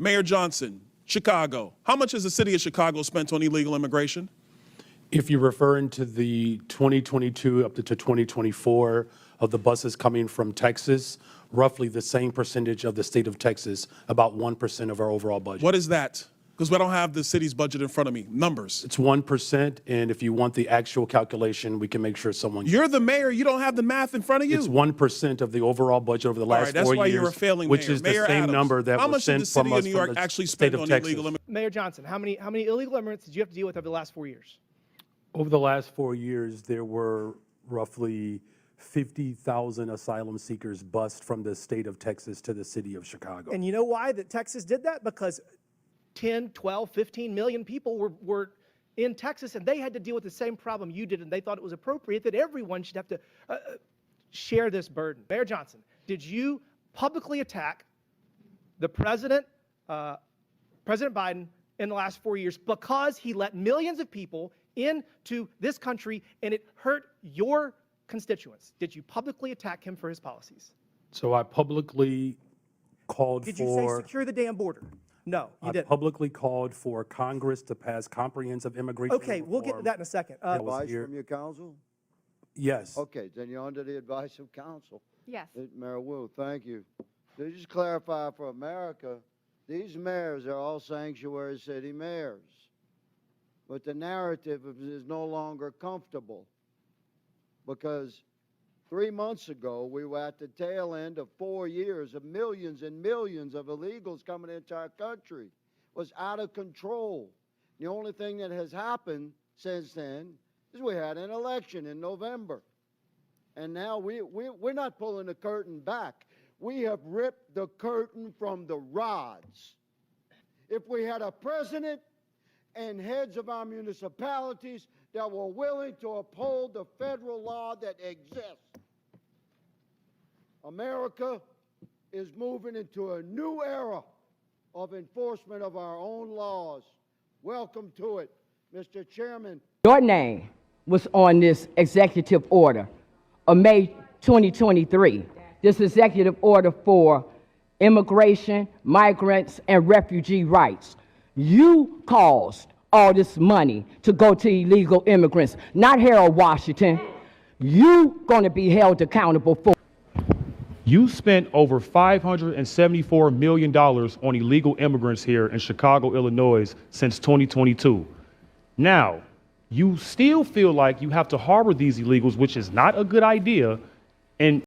Mayor Johnson, Chicago. How much has the city of Chicago spent on illegal immigration? If you're referring to the 2022 up to 2024 of the buses coming from Texas, roughly the same percentage of the state of Texas, about 1% of our overall budget. What is that? Because I don't have the city's budget in front of me. Numbers. It's 1%, and if you want the actual calculation, we can make sure someone. You're the mayor. You don't have the math in front of you. It's 1% of the overall budget over the last 4 years. That's why you're a failing which mayor. is Mayor the same Adams, number that how was much did sent the city from of us New from York the actually state spend of on Texas. illegal immigration? Mayor Johnson, how many illegal immigrants did you have to deal with over the last 4 years? Over the last 4 years, there were roughly 50,000 asylum seekers bused from the state of Texas to the city of Chicago. And you know why that Texas did that? Because 10, 12, 15 million people were in Texas, and they had to deal with the same problem you did, and they thought it was appropriate that everyone should have to share this burden. Mayor Johnson, did you publicly attack the President Biden in the last 4 years because he let millions of people into this country and it hurt your constituents? Did you publicly attack him for his policies? So I publicly called Did for. you say secure the damn border? No, you I didn't. publicly called for Congress to pass comprehensive immigration Okay, we'll get to reform. that in a second. Advice from your counsel? Yes. Okay, then you're under the advice of counsel. Yes. Mayor Wu, thank you. To just clarify for America, these mayors are all sanctuary city mayors. But the narrative is no longer comfortable because 3 months ago, we were at the tail end of 4 years of millions and millions of illegals coming into our country. It was out of control. The only thing that has happened since then is we had an election in November. And now we're not pulling the curtain back. We have ripped the curtain from the rods. If we had a president and heads of our municipalities that were willing to uphold the federal law that exists, America is moving into a new era of enforcement of our own laws. Welcome to it, Mr. Chairman. Your name was on this executive order of May 2023. This executive order for immigration, migrants, and refugee rights. You caused all this money to go to illegal immigrants, not Harold Washington. You gonna be held accountable for. You spent over $574 million on illegal immigrants here in Chicago, Illinois since 2022. Now, you still feel like you have to harbor these illegals, which is not a good idea, and